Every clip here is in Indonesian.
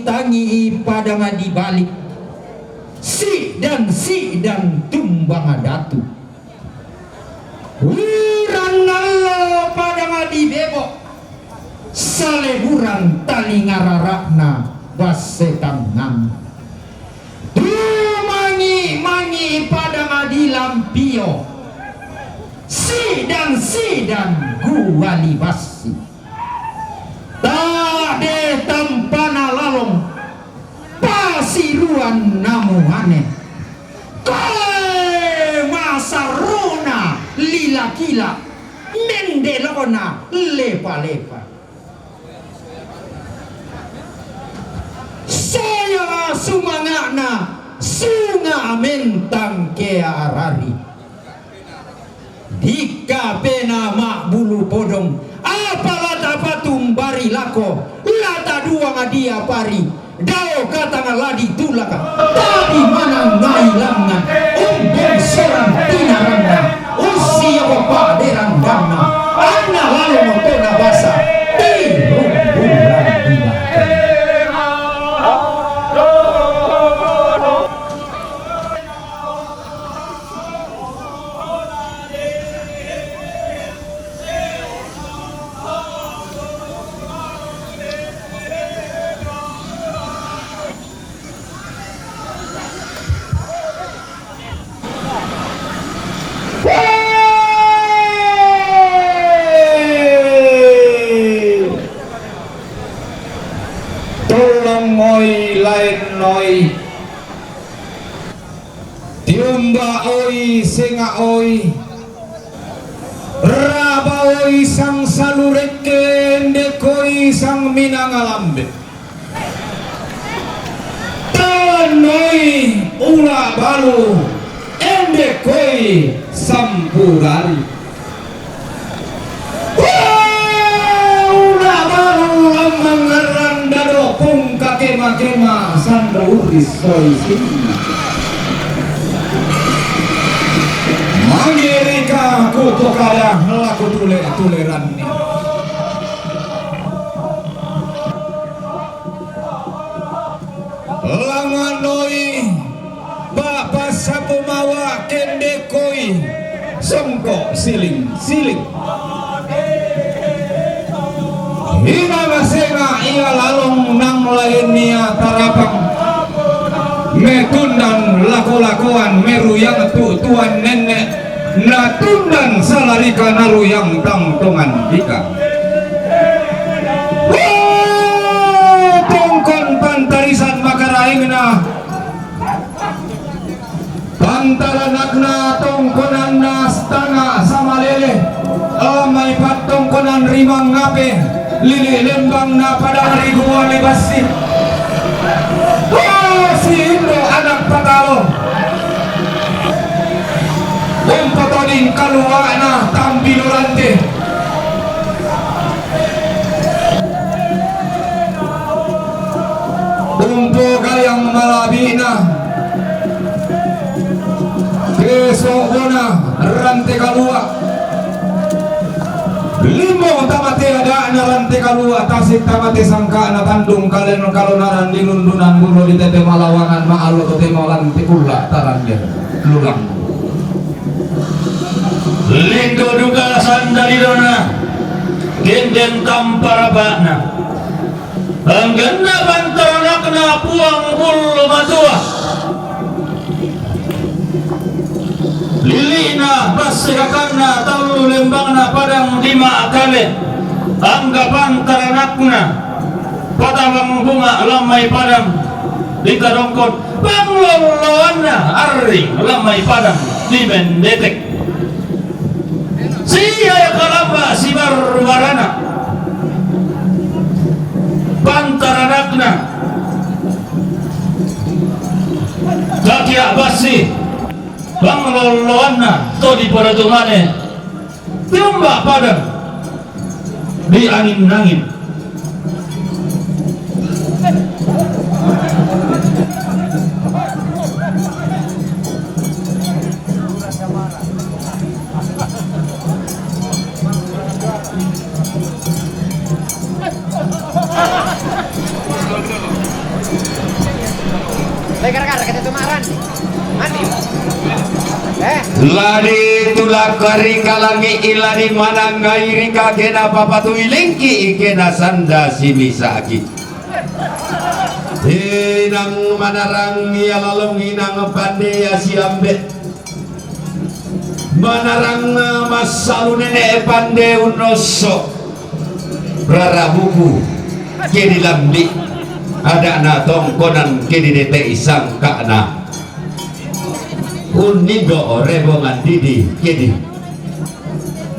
tangi pada ngadi balik si dan tumbang datu urang nallo pada ngadi bebok saleburan tali ngararakna basetan nang mangi pada ngadi lampio si dan guali basi tade tampana lalong pasiruan namuhane kale masaruna lila-kila mendelona lepa-lepa saya sumangana sunga mentang kea arari dika pena mak bulu podong apalah tapatum bari lako lata dua ngadia pari dao kata ngaladi tulaka tapi mana ngailangan umbong serang tinarangna usia bapak derang dana anak lalu motona basa tirung bulan dibakan noi tiumba oi singa oi raba oi sang salureke ndekoi sang minangalambe tanoi ula balu endekoi sampurari ula balu amangaran dado pung kakema sandra uris soi sinna Mangerika kuto kaya laku tuleran ni langanoi bapak sapu mawa kendekoi songko siling Ina masenga ia lalong nang lainnya tarapang metundan laku-lakuan meru yang tuan nenek natundan salarika naru yang tangtongan dika tongkon pantarisan makaraingna pantaranakna tongkonan nastanga sama lele amai patongkonan rimang ngape lili lembang na pada hari gua libasi si Indo anak patalo umpatoning kaluwana tambilorante umpo gayang malabina kesokona rante kalua limo tamate ada na rante kalua tasik tamate sangka na tandung kalen kalunaran di lundunan bulu di tete malawangan maalo to temo lanti pula tarangnya lulang lindo duga sandalidona genden tamparabana anggenna bantaranakna puang bulu madua lilina basikakanna talu lembangna padang lima kali anggapan taranakna padang bunga lamai padang di kadongkot pangloloanna arring lamai padang di mendetek siya kalamba si barbarana pantaranakna kaki abasi pangloloanna to di paradumane tiumba padang di angin-angin Ladi tulak kari kalangi iladi mana ngairi kagena papatu ilengki ikena sanda simisaki inang manarang ya lalong inang pande ya siambe manarang masalu nenek pande unoso rarabuku kini lambi ada na tongkonan kini nete isang kakna unigo rebongan didi kini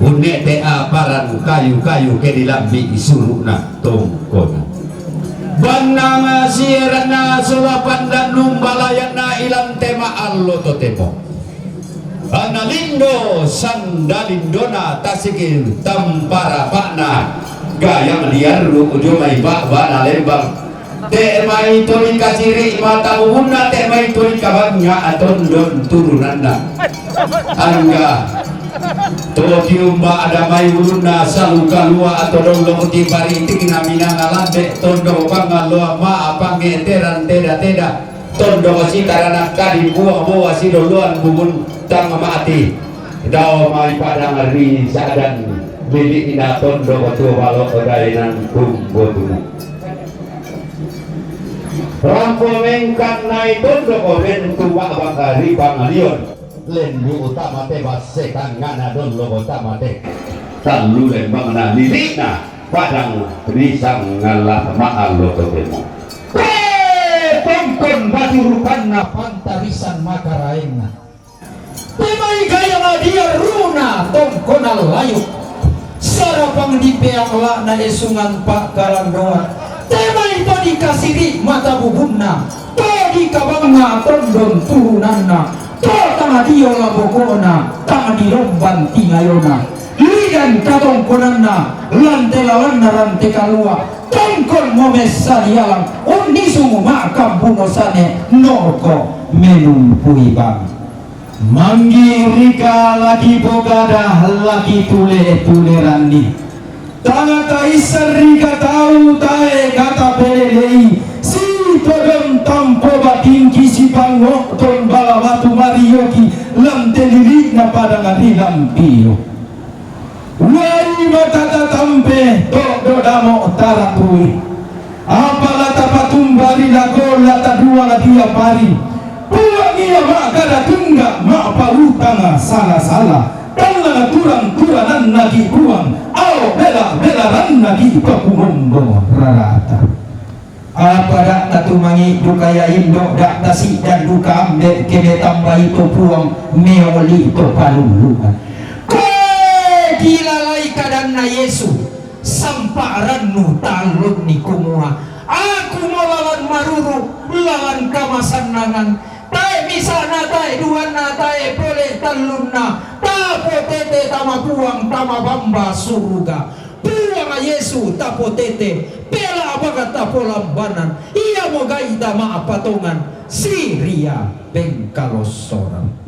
unete aparan kayu-kayu kini lambi isuruna tongkonan banang sirana sulapan dan numbalayana ilang tema allo totemo analindo sandalindona tasikil tampara pakna gayang liar ujumai bakbana lembang temai tuli kasiri mata umumna temai tuli kabangnya atondon turunanda angga tokiumba ada mai uluna saluka lua atau dong ti paritik namina ngalambe tondo pangaloa ma apange teran teda tondo sitarana kadi buah bawa sidoluan bumun tang mati dao mai padang ri sadan bili ina tondo batu balok odainan kumbotu rampo mengkan naik tondo komen tua bakari pangalion lendu utama tebas sekan ngana don logo utama te talu lembang na lirina padang risang ngalah maal lo temo tongkon batu rukanna pantarisan makaraenna temai gaya dia runa tongkon layu sarapang di peang lakna esungan pak karandoa temai to dikasiri mata bubunna to dikabangna tondon turunanna to tanga dio labokona tanga diromban tingayona lidan katongkonanna lantelalanna rante kalua tongkon momesa dialang undi sumu makam bunosane norko menumpui bang manggi rika lagi bogadah lagi tule-tulerani tanga kaisar rika tahu tae kata pelelei si todong tampo batingki si pangok ton bala batu marioki lam telirik na padang adi lampio wari matata tampe do damo taratui apala tapatumbari lago lata dua ladia pari pulang ia makada tunggak mak pautanga salah-salah tanga turang-turanan nagi buang au bela-belaran nagi pakumombo rarata apa dak tatumangi dukaya indo dak tasi dan duka ambe kene tambah itu puang meoli itu palulukan dilalai kadanna Yesu samparannu talun ni kumua aku molalan maruru lawan kamasannangan tae misana tae duana tae boleh talunna tapo tete tama puang tama bamba suruga puang Yesu tapo tete pela bagat tapo lambanan ia mo gaida ma patongan Siria bengkalosoran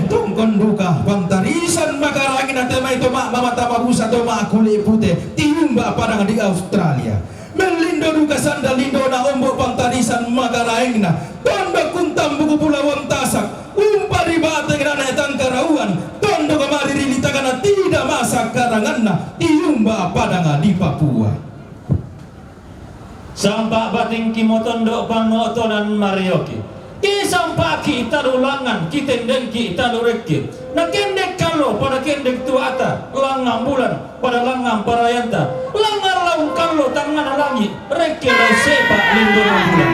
tongkon duka pantarisan makarangin na tema itu mak mama tababusa to mak kulit putih tiumba padang di Australia melindo duka sandal lindo na ombo pantarisan makarangin na tondo kuntam buku pulauan tasak umpari bate grana tangkarauan tondo kemari rilitakan tidak masak karangan na tiumba padang di Papua sampak bating kimotondo pangotonan marioki isang paki tarulangan kitendeng kita lurekit na kendek kalo pada kendek tuata langang bulan pada langang parayanta langar laung kalo tangan langit rekele sepak lindung bulan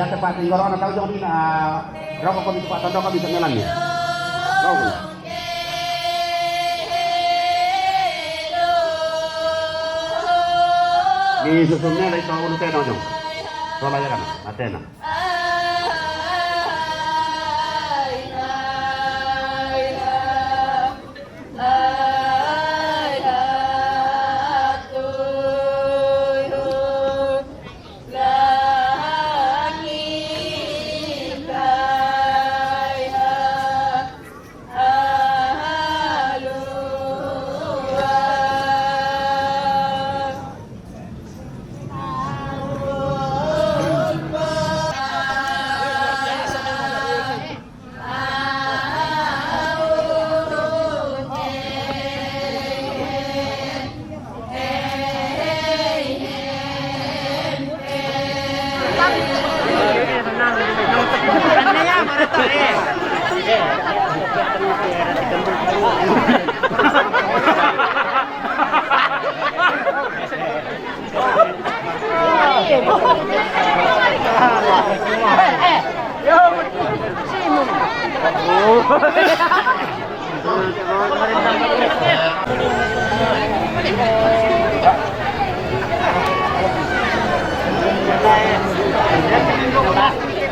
ya tepat tinggal orang tahu jauh ni rokok kami cepat tanda kami sengalan ni. Rokok. Ni susunnya dari tahu lu tena jom. Soalnya kan, atena.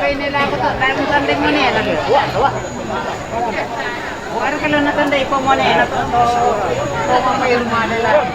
Nila ako to, tayo mo tanding mo niya. Ano ka lang natanday po mo niya. Ito pa may rumana lang.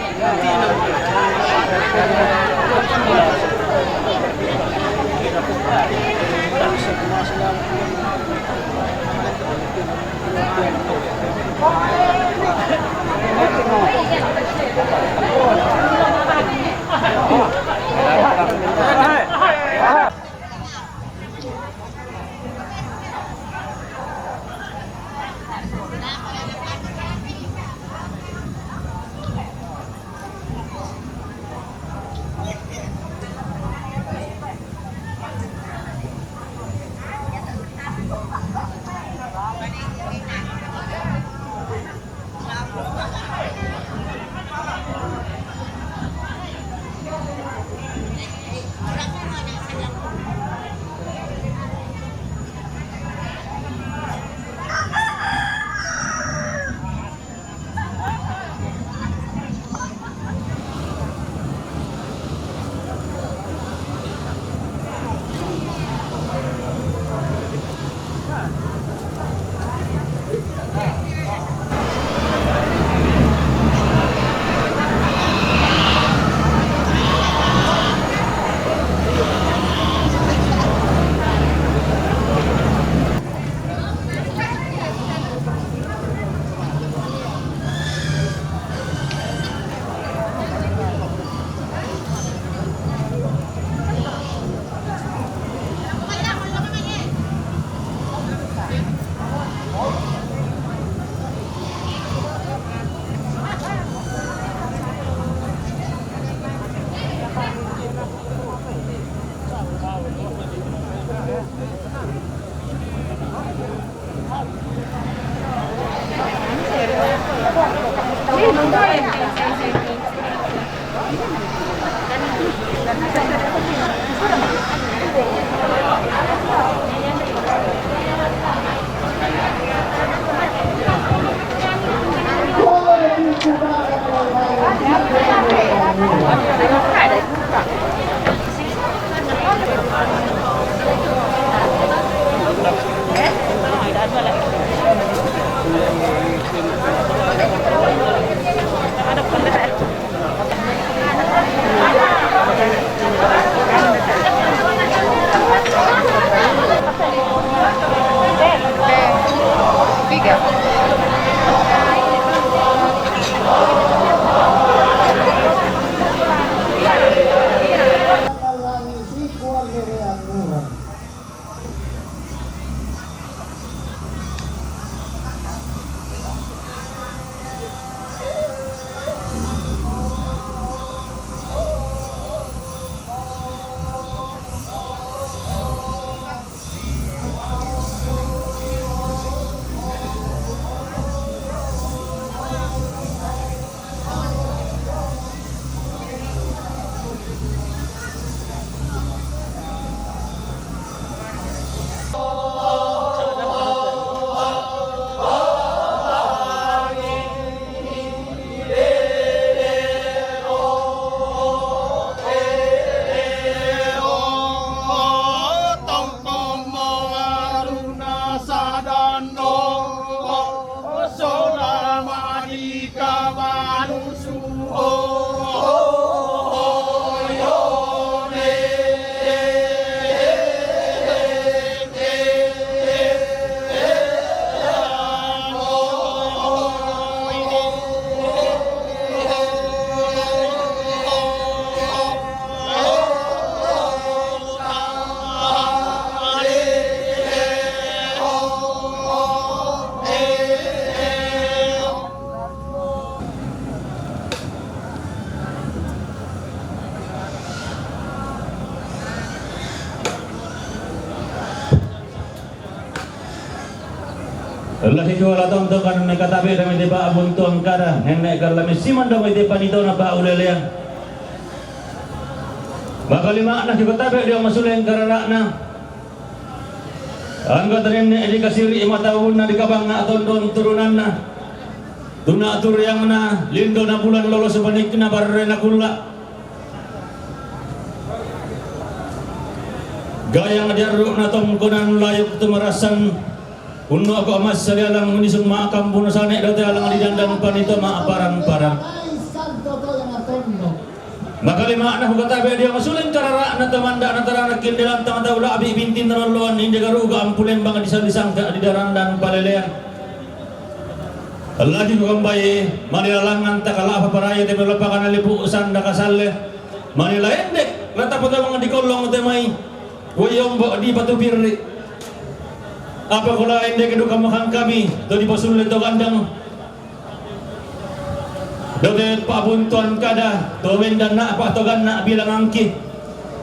Allah hiwala tonto kan may katabi na may di ba abuntuang kada nenek karla may siman daw may di pa nito na ba uleleyan makalima na juga tabi dia masuleng karara na angga tarin ni di kasiri 5 tahun na di kabang na tondon turunan na tuna atur yang na lindo na bulan lolos sebanik na barre na kula gayang jaruk na tongkonan layuk tumarasan unno ako amas salialang munisung maakam puno sanek dati alang lidandang panito maaparang-parang makalima na hugatabe dia masuling karara na tamanda na taranak kindilang tanga daula abi bintin na luan hindi garuga ang pulen bang disang di darandan palelean Allah di kambay manilalangan takala apa paraya te melapakan alipu sanda kasalle manila endek lata pada mga dikolong temay wayong di batu birri apa kula endek edu kamakan kami to di pasulit to kandang dodet pabuntuan kada to wendan na apa to ganna bilang angki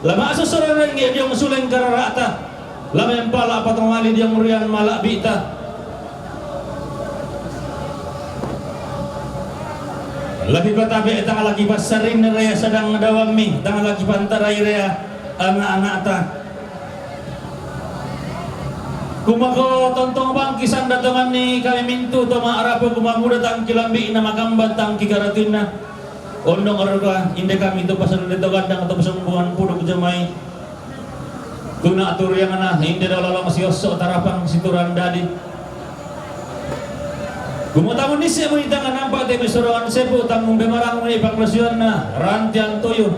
lama susuran ngi dia musuleng kararata lama yang pala apa to ngali dia murian malak bita lagi katabe tang lagi pasarin rea sedang dawami tang lagi pantarai rea anak-anak ta kumako tontong bang kisan datangan ni kami mintu to maarapo kumamu datang kilambi na magambat tang kigaratin na ondong araga inde kami to pasal dito gandang atau pasumbuhan pudok jamay kuna atur yang na inde daw masyoso tarapang situran dadi Gumutamun ni siya mo itangan nampak demi suruhan sepo tanggung bemarang mo ipaklasyon na rantian toyo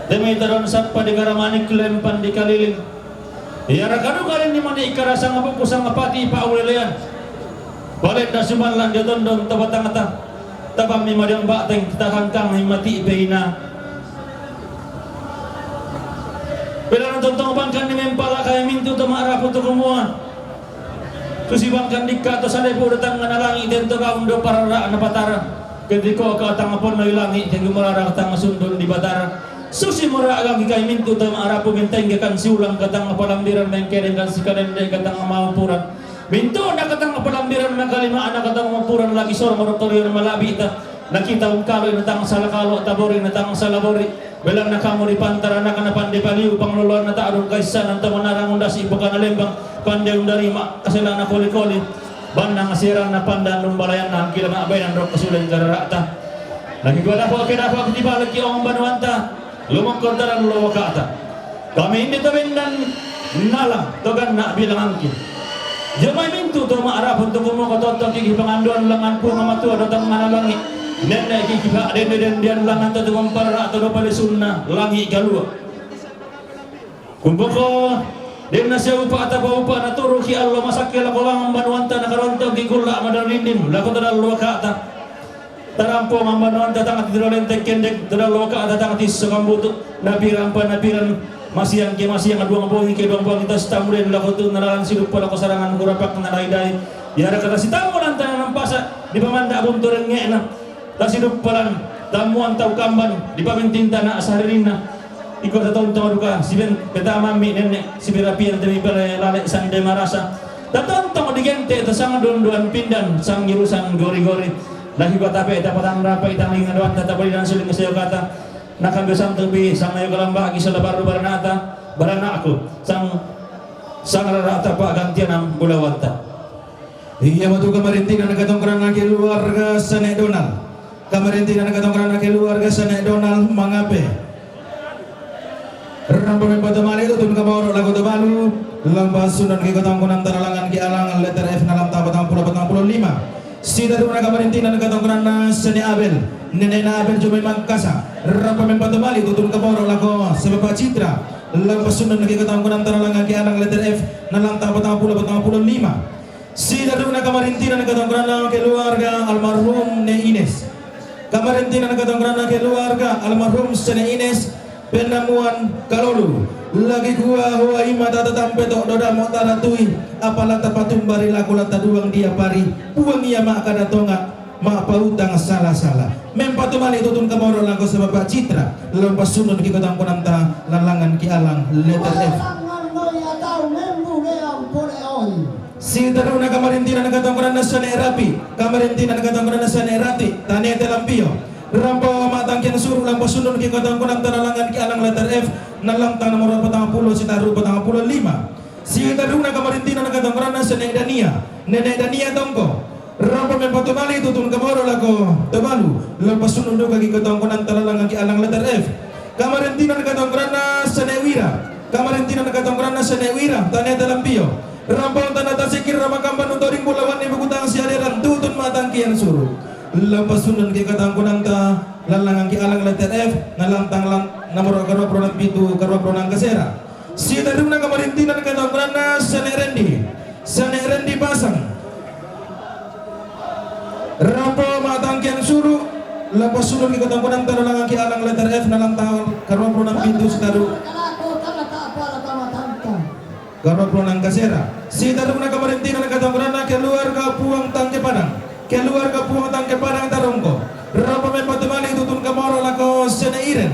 demi taron satpa di garamani klempan di kaliling iyara kanu kalin ni mani ikarasa nga kusang apati paulelean balik na sumalan di tondong tabatang tabang ni madang bateng kita kangkang himati ipeina pila ng tontong bangkan ni mempala kaya mintu tamaarap untuk kumuha susibangkan dikka to sanay po datang nga nalangi dento ka undo parara na patara kediko ka tangapon na ilangi kaya gumarara ka tanga sundon di batara susi mura agang kay mintu to maarapo binteng kan siulang katang palambiran men keren kan sikanende katang mampuran mintu na katang palambiran men kalima anak katang mampuran lagi sor moratorium malabi ita nakita kalo natang salakalo tabori natang salabori belang na kamo di pantara na kana pande paliu pangluluan na taarong kaysa ng tamanarang undas ibuka na lembang pande undari mak kasilang na koli-koli bandang asirang na pandan lumbalayan na angkila na abay ng rok kasulang kararata nakigwada po kinapa di balik yung banuanta lumangkot na ng luwakata kami hindi tabindan nalang togan na bilang angkin jamay mintu to maarap untuk kumukototong kikipanganduan langan po nga matua datang manalangi nenek kikipa den dian langan to tumampara atau pala sunna langi kalua kumpoko den na siya upa upa na turo ki Allah masakila ko lang banuanta na karonto gigula madarindin lako tadal luwakata tarampo ang banuanta tangat dirolente kendek tadal luwakata tangat isokambuto napiran masiyang aduang bongi ke duang bongi tas tamulen lako tu naralan silup pala ko sarangan kurapak na dai yara kata si tamu lantan ng pasa di pamanda buntureng nge na tas silup pala tamuan tau kamban di pamintinta na asarin na iko sa taon duka siben peta mami nenek sibirapian demi pala lalek sang de marasa tatong digente tasang duan pindan sang girusan gori-gori lagi ko tape tapatang rapa itang lingan doan tatapali dan suling sayo kata nakambesang tebi sang ayo kalamba agi sa labar baranata barana ako sang rarata pa gantian ang bulawanta iya matu kamarintina nagatongkran na keluarga Sanek Donald kamarintina nagatongkran na keluarga Sanek Donald mangape Rampai pada mali itu tun kabawro lagu tebalu lampas sunan ke katongkunan taralangan ki alangan letter F nalam tabatang puluh 45 sida tu naga marintina naga tongkunan na Sene Abel nenek na Abel cuma mangkasa rampai pada mali itu tun kabawro lagu sebab citra lampas sunan ke katongkunan taralangan ki alangan letter F nalam tabatang puluh 45 sida tu naga marintina naga tongkunan na keluarga almarhum Ne Ines kamarintina naga tongkunan na keluarga almarhum Sene Ines penamuan kalolu lagi gua huwa ima tata tampeto doda mo taratui apalah tapatum bari laku lata duang dia pari buang ia mak kada tonga mak pautang salah-salah mempatumali tutun kamoro langko sebab citra lompas sunun ki kotang konanta lalangan ki alang letter F Si taruna kamarintina nagatangkuran na sa neerapi, kamarintina nagatangkuran na sa neerati, tanete lampio. Rampo matangkian suruh lampo sunun ki katangkuran taralangan ki alang letter F nalangtang nomor 40 si taru 45. Si taruna kamarintina nagatangkuran na sa needania, needania tongko. Rampo mempatumali tutun kamoro lako tabalu, lampas sunun do kaki katangkuran taralangan ki alang letter F. Kamarintina nagatangkuran na sa newira, kamarintina nagatangkuran na sa newira, tanete lampio. Rampau tanah tasikir ramakamban utoring bulawan ni bukutang si aliran tutun matang kian suruh lepas sunan ki katang kunang ta lalangang ki alang letter F nalantang lang namoro karwa pronang pitu karwa pronang kasera si taruna kamarintinan katang kunang na sane rendi pasang rampau matang kian suruh lepas sunan ki katang kunang ta lalangang ki alang letter F nalantang karwa pronang pitu si taru karena pulang kasera, si taruna kamarintina nakatamurana keluar ke puang tangke padang, keluar ke puang tangke padang tarongko, rapa mempatumali tutun kamoro lako seneiren,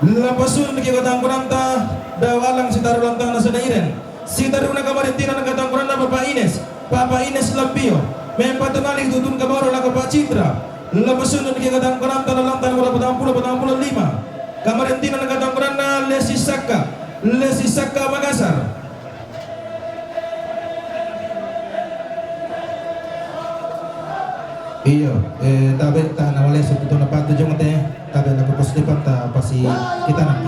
lapasun kiko tangkuranta dawalang si tarulang tangna seneiren, si taruna kamarintina nakatamurana Papa Ines Lampio, mempatumali tutun kamoro lako Pak Citra, lapasun kiko tangkuranta dalang tanah berapa 45, kamarintina nakatamurana Lesi Saka Makassar. Iyo, tabe ta nawale sa puto na pato jong te, tabe na pupos lipat ta pasi kita nanti.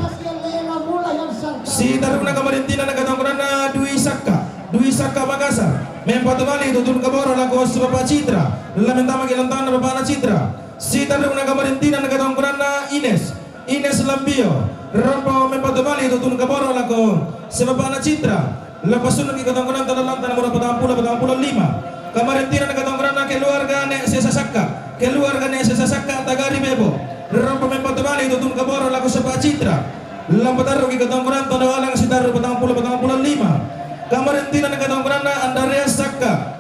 Si taruna kamarintina nagatangkuran na Dwi Saka Makassar. Mempatumali tutun kaboro lako si Bapak Citra, lamentama kilantang na Bapak na Citra. Si taruna kamarintina nagatangkuran na Ines Lampio. Rampo mempatumali tutun kaboro lako si Bapak na Citra. Lapasun lagi katangkuran talalang tanah murah 45. Kamarintina nakatangkuran na keluarga ne sesasaka tagari bebo. Rampo mempatumali tutun kaboro lako si Bapak Citra. Lampataru ki katangkuran tanawalang si taru 45. Kamarintina nakatangkuran na Andreas Saka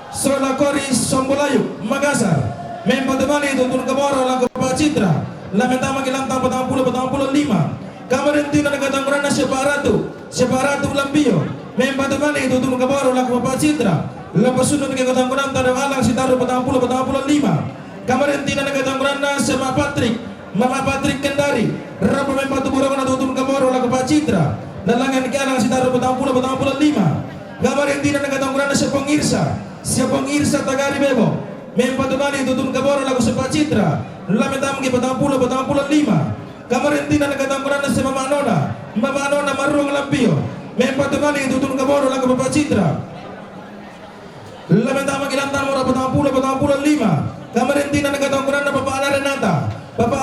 Solakori Sombolayu Makassar. Mempatumali tutun kaboro lako Bapak Citra. Lamentama kilantang 45. Kamarintina nagatangkuran na Separatu Lampio. Mempatumali tutun kaboro lako Bapak Citra. Lapasunun ke katangkuran tanawalang si taru 45. Kamarintina nagatangkuran na Mama Patrick Kendari. Rapa mempatuburang na tutun kaboro lako Bapak Citra. Dalangan kialang si taru 45. Kamarintina nagatangkuran na Sepong Irsa Tagari Bebo. Mempatumali tutun kaboro lako Bapak Citra. Lamentama ki 45. Kamarintina nagatangkuran na si Mama Nona Maruang Lampio. Mempatumali tutun kaboro lako Bapak Citra. Lamentama ki lantan mura 45. Kamarintina nagatangkuran na Bapak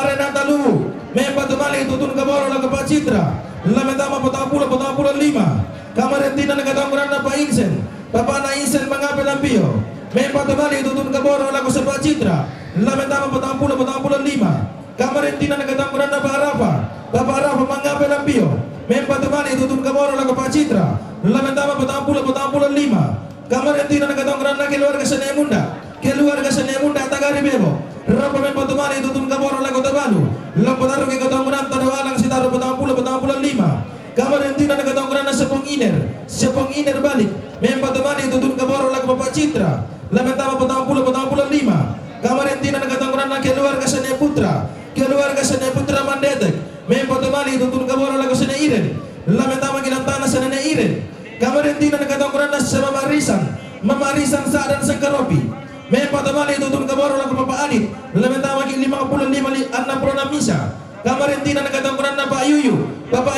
Renata Luwu. Mempatumali tutun kaboro lako Bapak Citra. Lamentama 45. Kamarintina nagatangkuran na Bapak na Insen Mangape Lampio. Mempatumali tutun kaboro lako sa Bapak Citra. Lamentama 45. Kamarintina nagatangkuran na Bapak Arafa Mangape Lampio. Mempatumali tutun kaboro lako Bapak Citra. Lamentama 45. Kamarintina nagatangkuran na keluarga sa Nemunda Tagari Bebo. Rapa mempatumali tutun kaboro lako Tabalu. Lampataru ke katangkuran tanawalang si taru 45. Kamarintina nagatangkuran na Sepong Iner balik. Mempatumali tutun kaboro lako Bapak Citra. Lamentama 45. Kamarintina nagatangkuran na keluarga sa Neputra Mandetek. Mempatumali tutun kaboro lako sa Neiren. Lamentama kilantana sa Neiren. Kamarintina nagatangkuran na sa Mama Arisan Saadan Sangkaropi. Mempatumali tutun kaboro lako Bapak Adit. Lamentama ki 55 misa. Kamarintina nagatangkuran na Bapak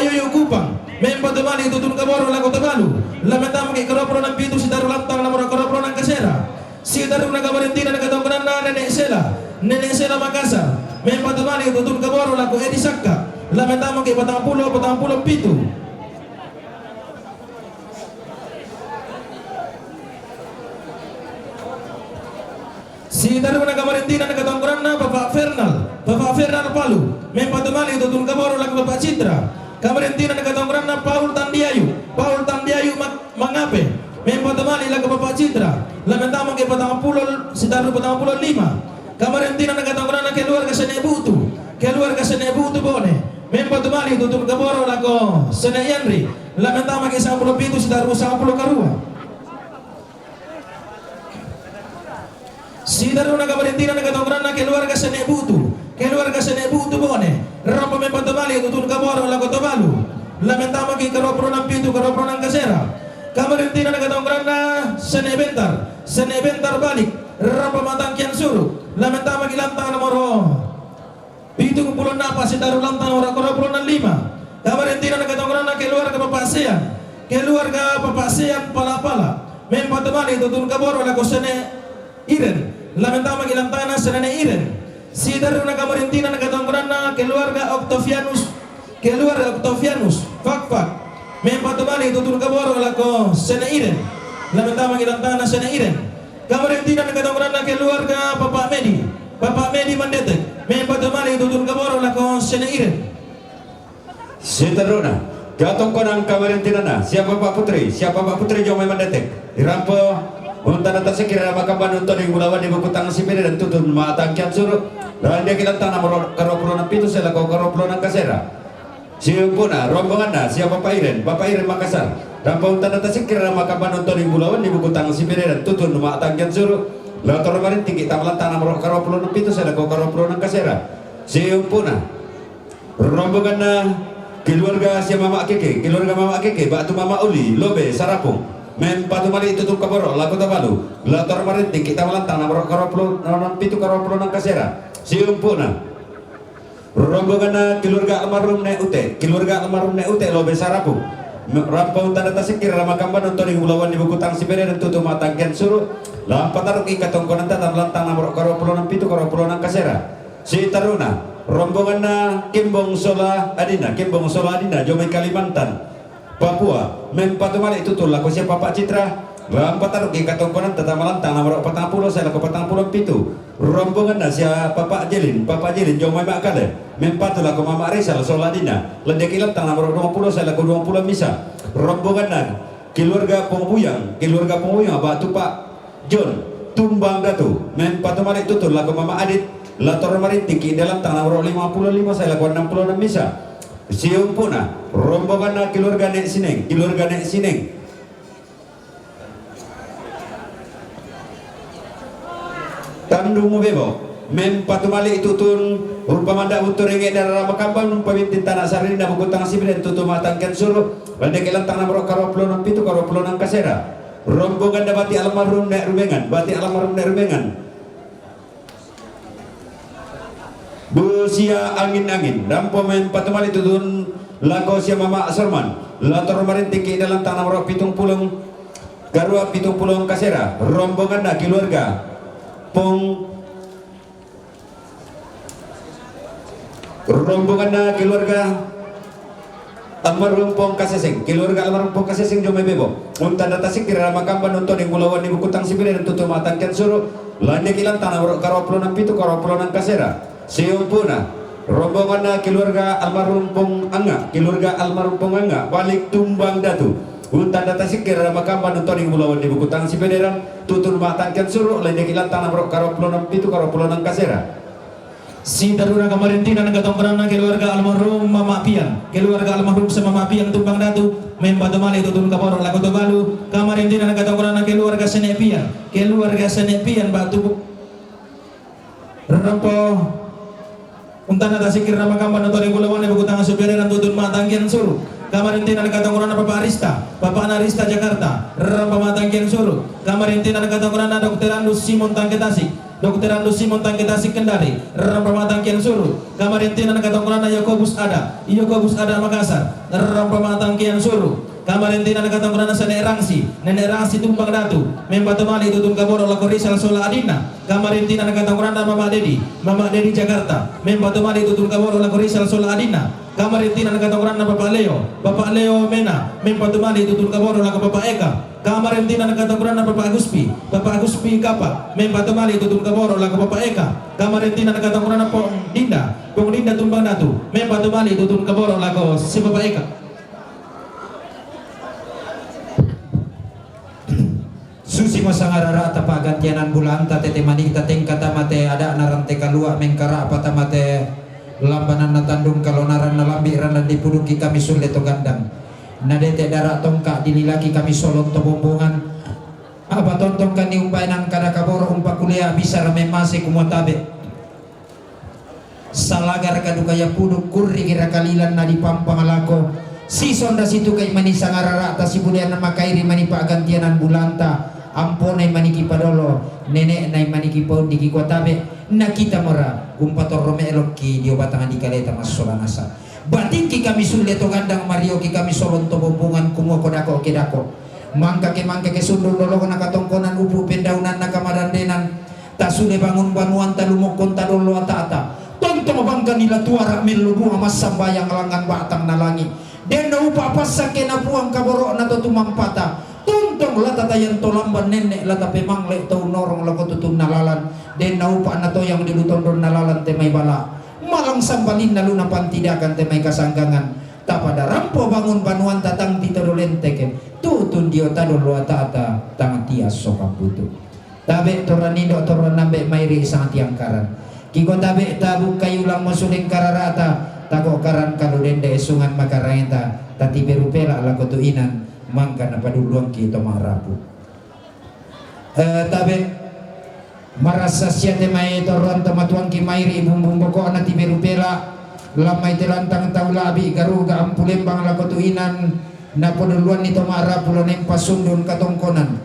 Yuyu Kupang. Mempatumali tutun kaboro lako Tabalu. Lamentama ki karopro ng pitu si darulantang namura karopro ng kasera. Si taruna kamarintina nagatangkuran na Nenek Sela Makassar. Mempatumali tutun kaboro lako Edi Saka. Lamentama ki 47. Si taruna kamarintina nagatangkuran na Bapak Fernal Palu. Mempatumali tutun kaboro lako Bapak Citra. Kamarintina nagatangkuran na Paul Tandiayu Mangape. Mempatumali lako Bapak Citra. Lamentama ke 40 si taru 45. Kamarintina nagatangkuran na keluarga sa Nebutu Bone. Mempatumali tutun kaboro lako Sene Yanri. Lamentama ke 10 si taru 10 karua. Si daruna kabarintina nagatongkrana keluarga sene butu. Keluarga sene butu bone. Rampa me patabali tutun kaboro la kotabalu. Lamentama ki karopro ng pitu karopro ng kasera. Kabarintina nagatongkrana sene bentar balik. Rampa matang kian suru. Lamentama ki lantang nomoro. Pitu kupulon napa si daru lantang ora karopro ng 5. Kabarintina nagatongkrana keluarga papasean. Keluarga papasean pala-pala. Men patabali tutun kaboro la kosene Iren, lamentama gilantana senene Iren. Si daruna kamarintina nagatongkrana keluarga Octavianus, Fakfak. Mempatumali tutun kaboro lako sene Iren. Lamentama gilantana sene Iren. Kamarintina nagatongkrana keluarga Papa Medi Mandetek. Mempatumali tutun kaboro lako sene Iren. Si daruna gatong konang kamarintina na siapa Pak Putri jomai mandetek dirampo. Unta nata sekira makaban untuk yang mulawan di bukutang sipir dan tutun matang kian suruh dan dia kilantang nama karoplonan pitu saya kau karoplonan kasera siumpuna rombongan siapa Bapak Iren Makassar dan unta nata sekira makaban untuk yang mulawan di bukutang sipir dan tutun matang kian suruh lator kemarin tinggi tamalantang nama karoplonan pitu saya kau karoplonan kasera siumpuna rombongan keluarga si Mama Keke batu Mama Uli Lobe Sarapung Mempatu mali itu tuh kaboro laku tabalu lator marinti kita melantang nama karoplo non pitu karoplo nang kasera siumpuna rombongan keluarga almarhum ne ute Lobe Sarapu rampau tanda tasikir rama kamban untuk ngulawan di buku tang sipere dan tutu matang kian suruh lampatar ikatong konan tatan lantang nama karoplo nang pitu karoplo nang kasera si taruna rombongan Kimbong Sola Adina Jomai Kalimantan Papua mempatumali itu tuh laku siapa Pak Citra lampatar di katongkonan tetap melantang nomor 40 saya laku 47 rombongan siapa Pak Jelin Jomai Makale mempatu laku Mama Rizal Soladina ledek ilantang nomor 20 saya laku 20 misa rombongan keluarga Pembuyang batu Pak John Tumbang Datu mempatumali itu tuh laku Mama Adit lator marinti dalam tanah nomor 55 saya laku 66 misa siumpuna rombongan keluarga nek sineng tandumu bebo mempatumali itu tun urpamanda uturenge darah makambang pamimpin tanah sari na bukutang sibren tutu matangkan suruh bande kelantang nomor karoplonan pitu karoplonan kasera rombongan bati almarhum nek rumengan Busia angin rampo men patumali tutun lako sia Mama Sorman lator marin tinggi dalam tanah nomor 70 garua 70 kasera rombongan keluarga almarhum Pong Kaseseng Jomai Bebo unta data sikir ramakamban untuk yang mulawan di bukutang sipir dan tutu matangkan suruh lande kilang tanah karoplonan pitu karoplonan kasera siumpuna rombongan keluarga almarhum Pong Angga balik Tumbang Datu unta data sikir ramakamban untuk yang mulawan di bukutang sipir dan tutu matangkan suruh lande kilang tanah karoplonan pitu karoplonan kasera si daruna kamarintina nagatongkrana keluarga almarhum Mama Pian sama Mama Pian Tumbang Datu membatumali tutun kaporo laku tobalu kamarintina nagatongkrana keluarga Senepian batu rampo untana tasikir nama kamban untuk regulawan ibu tangan superior dan tutun matangkian suruh kamarintina nagatongkrana Papa Arista Jakarta rampa matangkian suruh kamarintina nagatongkrana Dr. Andus Simon Tangketasik Kendari rampa matangkian suruh kamarintina nagatongkrana Yakobus Ada Makassar rampa matangkian suruh kamarintina nagatongkrana Nenek Rangsi Tumbang Datu membatumali tutun kaboro lako Rizal Sola Adina kamarintina nagatongkrana Mama Dedi Jakarta membatumali tutun kaboro lako Rizal Sola Adina kamarintina nagatongkrana Bapak Leo Mena membatumali tutun kaboro lako Bapak Eka kamarintina nagatongkrana Bapak Aguspi Kapa membatumali tutun kaboro lako Bapak Eka kamarintina nagatongkrana Pong Dinda Tumbang Datu membatumali tutun kaboro lako si Bapak Eka Susi masangarara tapa gantianan bulan tate manik tateng kata mate ada narante kalua mengkara apa tamate lambanan natandung kalau naran nalambi rana dipuduki kami sulit to gandang nadete darak tongka dililaki kami solong to bombongan apa tontong kan diumpainan kada kaboro umpak kuliah bisa rame masih kumutabe salagar kadukaya puduk kurri kira kalilan na di pampang alako sison da situ kay manisa ngarara ta si bulian na makairi mani pagantianan bulanta amponay maniki padolo nenek nay maniki pau di kikotabe nakita mora umpator rome elokki dio batangan di kaleta masolanasa batin ki kami sulle to gandang mario ki kami solon to bobongan kumo kodako kedako mangka ke sundul dolo na katongkonan upu pendaunan na kamadandenan ta sude bangun banuan ta lumokon ta dolo ata tonto mabangka nila tuara melulu amas sambayang langan batang na langit den na upa pasak na puang kaboro na to tumampata tuntong lata tayan to lamban nenek lata pemang le to norong lako tutun nalalan den na upa na to yang dilutondon nalalan te may bala malang sambalin na luna pantidakan te may kasanggangan tak pada rampo bangun banuan tatang titololenteke tutun dio tadolo ata tangan tias soka putu tabe toranido toranambe mairi sangat tiangkaran kiko tabe tabu kayulang masuling kararata tako karan kaludende esungan makarayenta tati berupela ala kotuinan mangka na paduluang kita maharapu tabe marasa siate may toron tamatuang kimairi bumboko na ti berupela lamay tilantang taulabi garuga ang pulembang lakotuinan na poduluan nito maara pulaneng pasundon katongkonan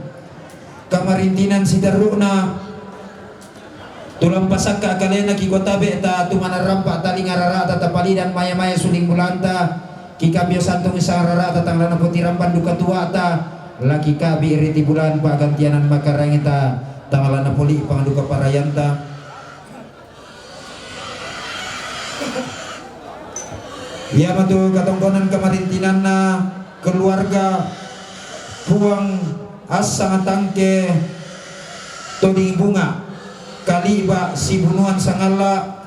kamarintinan si daruna tulang pasak ka akalena kikotabe ta tumanarampa taling arara tatapalidan maya-maya suling bulanta kikabyo santong isang arara tatang lana putirampan duka tua ta laki kabi iriti bulan pagantianan makarangita tangalana puli pangaduka parayanta ya matu katongkonan kamarintinan na keluarga puang asang tangke toding bunga kaliba si bunuan sangala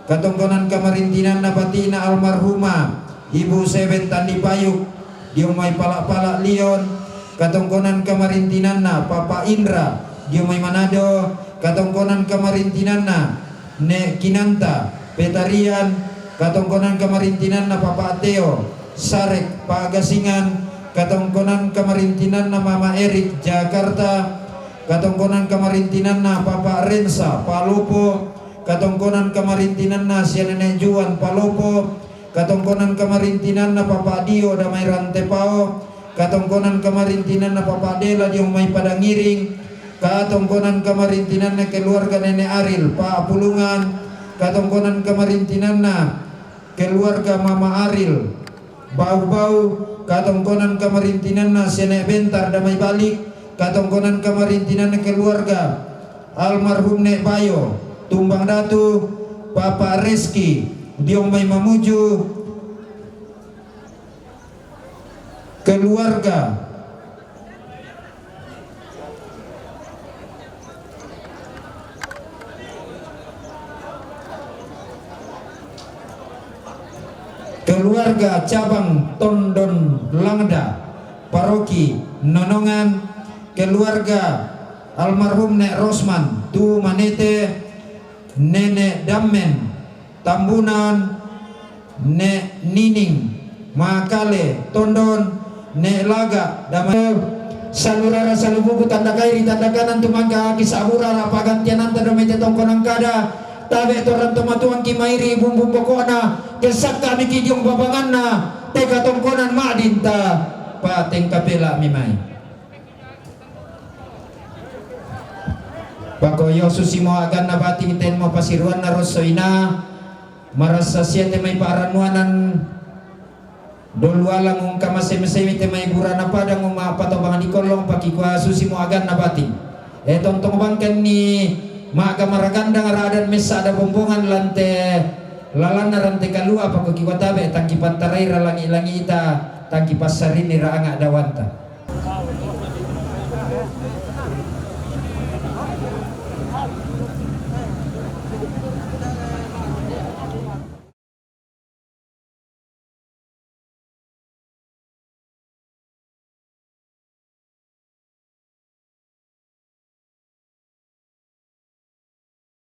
katongkonan kamarintinan na batina almarhuma ibu Seben Tandi Payuk diumay pala-pala Leon katongkonan kamarintinan na Papa Indra diumay Manado katongkonan kamarintinan na ne Kinanta Petarian katongkonan kamarintinan na Papa Teo Sarek Pagasingan katongkonan kamarintinan na Mama Erik Jakarta katongkonan kamarintinan na Papa Rensa Palopo katongkonan kamarintinan na si Nenek Juan Palopo katongkonan kamarintinan na Papa Dio Damay Rantepao katongkonan kamarintinan na Papa Dela di Umay Padangiring katongkonan kamarintinan na keluarga Nenek Aril Pa Pulungan katongkonan kamarintinan na keluarga Mama Aril Bau-bau katongkonan kamarintinan na Senek Bentar Damay Balik katongkonan kamarintinan na keluarga almarhum Nek Bayo Tumbang Datu Papa Reski Diong May Mamuju keluarga cabang Tondon Langda Paroki Nonongan keluarga almarhum Nek Rosman Tu Manete Nenek Damen Tambunan Nek Nining Makale Tondon Nek Laga Damai salurara salububu tanda kairi tanda kanan tumangka kisahura pagantianan tanda meja tongkonang kada tabe toran tomatuang kimairi bumbu pokona kesak kami kidiong babanganna teka tongkonan madinta pateng kapela mimai pakoyo susimo agan nabati iten mo pasiruan na rosoina marasa siete may paaranuanan dolualang ng kamaseme-seme te may burana padang umapato bangan ikolong pakikwa susimo agan nabati etong tongobangkan ni maaga maraganda ngaradan mesa ada bombongan lante lalana rante kalua pakikwatabe tangki pantaray ralangi-langi ita tangki pasarini raanga dawanta